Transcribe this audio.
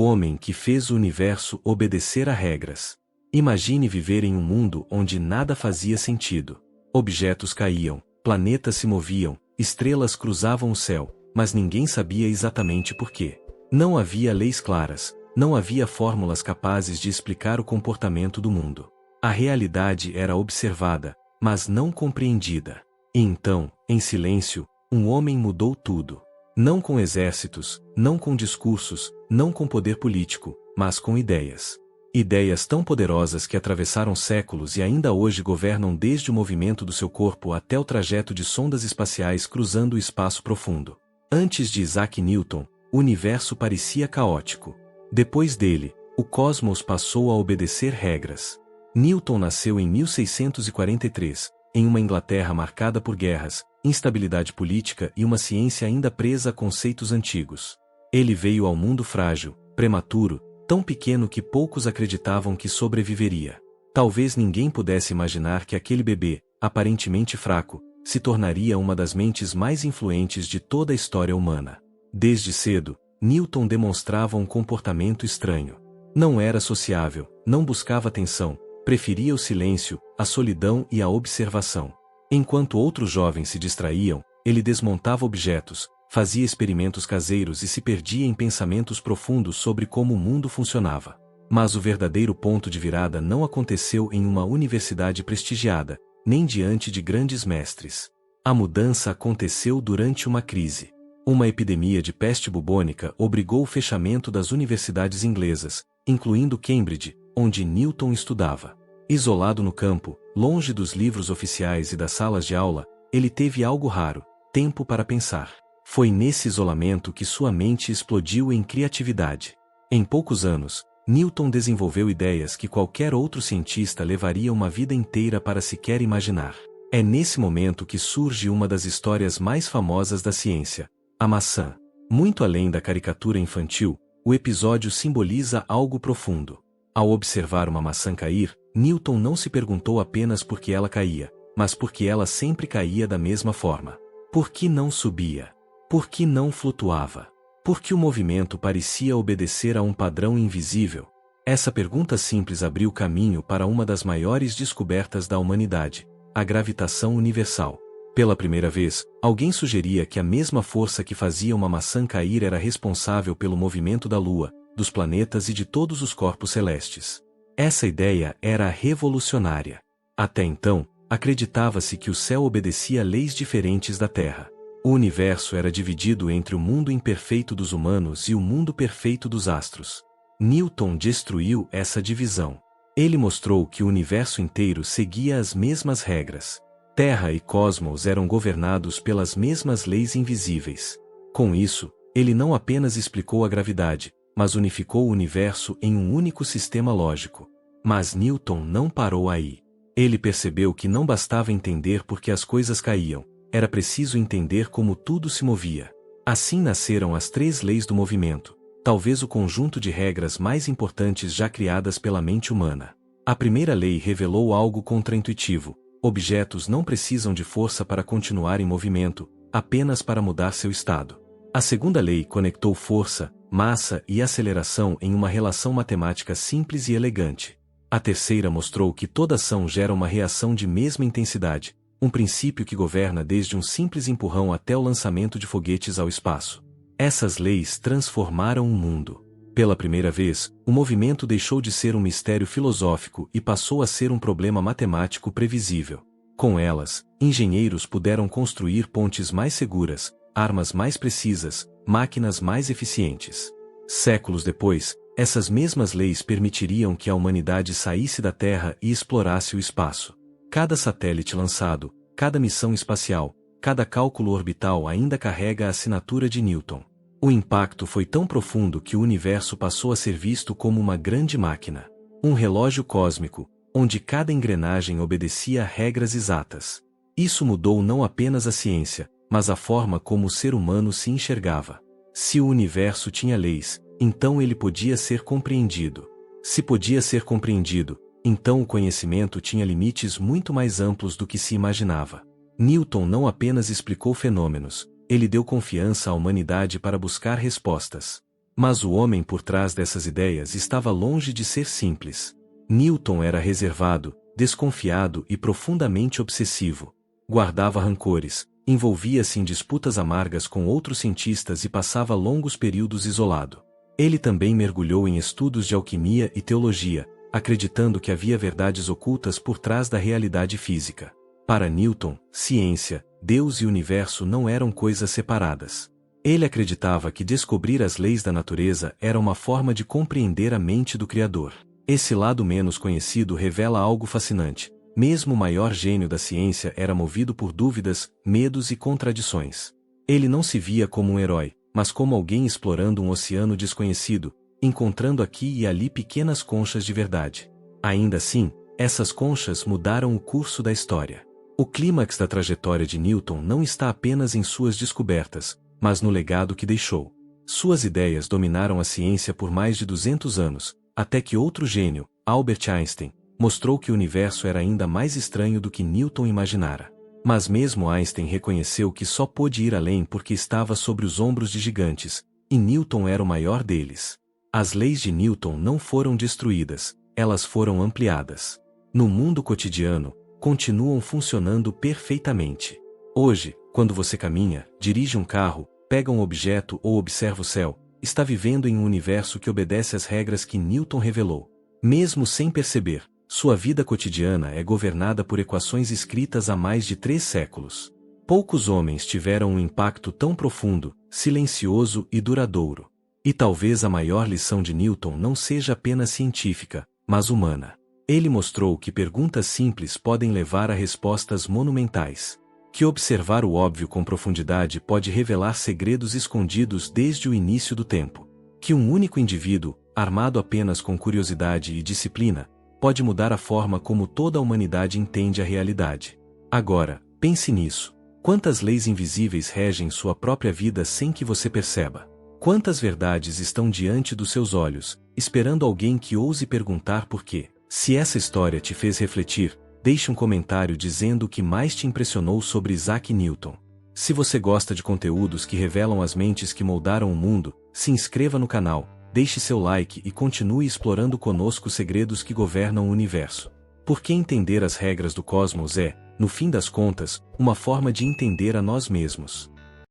homem que fez o universo obedecer a regras. Imagine viver em um mundo onde nada fazia sentido. Objetos caíam, planetas se moviam, estrelas cruzavam o céu, mas ninguém sabia exatamente por quê. Não havia leis claras, não havia fórmulas capazes de explicar o comportamento do mundo. A realidade era observada, mas não compreendida. E então, em silêncio, um homem mudou tudo. Não com exércitos, não com discursos, não com poder político, mas com ideias. Ideias tão poderosas que atravessaram séculos e ainda hoje governam desde o movimento do seu corpo até o trajeto de sondas espaciais cruzando o espaço profundo. Antes de Isaac Newton, o universo parecia caótico. Depois dele, o cosmos passou a obedecer regras. Newton nasceu em 1643, em uma Inglaterra marcada por guerras, instabilidade política e uma ciência ainda presa a conceitos antigos. Ele veio ao mundo frágil, prematuro, tão pequeno que poucos acreditavam que sobreviveria. Talvez ninguém pudesse imaginar que aquele bebê, aparentemente fraco, se tornaria uma das mentes mais influentes de toda a história humana. Desde cedo, Newton demonstrava um comportamento estranho. Não era sociável, não buscava atenção, preferia o silêncio, a solidão e a observação. Enquanto outros jovens se distraíam, ele desmontava objetos, fazia experimentos caseiros e se perdia em pensamentos profundos sobre como o mundo funcionava. Mas o verdadeiro ponto de virada não aconteceu em uma universidade prestigiada, nem diante de grandes mestres. A mudança aconteceu durante uma crise. Uma epidemia de peste bubônica obrigou o fechamento das universidades inglesas, incluindo Cambridge, onde Newton estudava. Isolado no campo, longe dos livros oficiais e das salas de aula, ele teve algo raro: tempo para pensar. Foi nesse isolamento que sua mente explodiu em criatividade. Em poucos anos, Newton desenvolveu ideias que qualquer outro cientista levaria uma vida inteira para sequer imaginar. É nesse momento que surge uma das histórias mais famosas da ciência: a maçã. Muito além da caricatura infantil, o episódio simboliza algo profundo. Ao observar uma maçã cair, Newton não se perguntou apenas por que ela caía, mas porque ela sempre caía da mesma forma. Por que não subia? Por que não flutuava? Por que o movimento parecia obedecer a um padrão invisível? Essa pergunta simples abriu caminho para uma das maiores descobertas da humanidade: a gravitação universal. Pela primeira vez, alguém sugeria que a mesma força que fazia uma maçã cair era responsável pelo movimento da Lua, dos planetas e de todos os corpos celestes. Essa ideia era revolucionária. Até então, acreditava-se que o céu obedecia a leis diferentes da Terra. O universo era dividido entre o mundo imperfeito dos humanos e o mundo perfeito dos astros. Newton destruiu essa divisão. Ele mostrou que o universo inteiro seguia as mesmas regras. Terra e cosmos eram governados pelas mesmas leis invisíveis. Com isso, ele não apenas explicou a gravidade, mas unificou o universo em um único sistema lógico. Mas Newton não parou aí. Ele percebeu que não bastava entender por que as coisas caíam, era preciso entender como tudo se movia. Assim nasceram as 3 leis do movimento, talvez o conjunto de regras mais importantes já criadas pela mente humana. A primeira lei revelou algo contraintuitivo: objetos não precisam de força para continuar em movimento, apenas para mudar seu estado. A segunda lei conectou força, massa e aceleração em uma relação matemática simples e elegante. A terceira mostrou que toda ação gera uma reação de mesma intensidade, um princípio que governa desde um simples empurrão até o lançamento de foguetes ao espaço. Essas leis transformaram o mundo. Pela primeira vez, o movimento deixou de ser um mistério filosófico e passou a ser um problema matemático previsível. Com elas, engenheiros puderam construir pontes mais seguras, armas mais precisas, máquinas mais eficientes. Séculos depois, essas mesmas leis permitiriam que a humanidade saísse da Terra e explorasse o espaço. Cada satélite lançado, cada missão espacial, cada cálculo orbital ainda carrega a assinatura de Newton. O impacto foi tão profundo que o universo passou a ser visto como uma grande máquina. Um relógio cósmico, onde cada engrenagem obedecia a regras exatas. Isso mudou não apenas a ciência, mas a forma como o ser humano se enxergava. Se o universo tinha leis, então ele podia ser compreendido. Se podia ser compreendido, então o conhecimento tinha limites muito mais amplos do que se imaginava. Newton não apenas explicou fenômenos, ele deu confiança à humanidade para buscar respostas. Mas o homem por trás dessas ideias estava longe de ser simples. Newton era reservado, desconfiado e profundamente obsessivo. Guardava rancores, envolvia-se em disputas amargas com outros cientistas e passava longos períodos isolado. Ele também mergulhou em estudos de alquimia e teologia, acreditando que havia verdades ocultas por trás da realidade física. Para Newton, ciência, Deus e universo não eram coisas separadas. Ele acreditava que descobrir as leis da natureza era uma forma de compreender a mente do Criador. Esse lado menos conhecido revela algo fascinante. Mesmo o maior gênio da ciência era movido por dúvidas, medos e contradições. Ele não se via como um herói, mas como alguém explorando um oceano desconhecido, encontrando aqui e ali pequenas conchas de verdade. Ainda assim, essas conchas mudaram o curso da história. O clímax da trajetória de Newton não está apenas em suas descobertas, mas no legado que deixou. Suas ideias dominaram a ciência por mais de 200 anos, até que outro gênio, Albert Einstein, mostrou que o universo era ainda mais estranho do que Newton imaginara. Mas mesmo Einstein reconheceu que só pôde ir além porque estava sobre os ombros de gigantes, e Newton era o maior deles. As leis de Newton não foram destruídas, elas foram ampliadas. No mundo cotidiano, continuam funcionando perfeitamente. Hoje, quando você caminha, dirige um carro, pega um objeto ou observa o céu, está vivendo em um universo que obedece às regras que Newton revelou. Mesmo sem perceber, sua vida cotidiana é governada por equações escritas há mais de 3 séculos. Poucos homens tiveram um impacto tão profundo, silencioso e duradouro. E talvez a maior lição de Newton não seja apenas científica, mas humana. Ele mostrou que perguntas simples podem levar a respostas monumentais. Que observar o óbvio com profundidade pode revelar segredos escondidos desde o início do tempo. Que um único indivíduo, armado apenas com curiosidade e disciplina, pode mudar a forma como toda a humanidade entende a realidade. Agora, pense nisso. Quantas leis invisíveis regem sua própria vida sem que você perceba? Quantas verdades estão diante dos seus olhos, esperando alguém que ouse perguntar por quê? Se essa história te fez refletir, deixe um comentário dizendo o que mais te impressionou sobre Isaac Newton. Se você gosta de conteúdos que revelam as mentes que moldaram o mundo, se inscreva no canal, deixe seu like e continue explorando conosco os segredos que governam o universo. Porque entender as regras do cosmos é, no fim das contas, uma forma de entender a nós mesmos.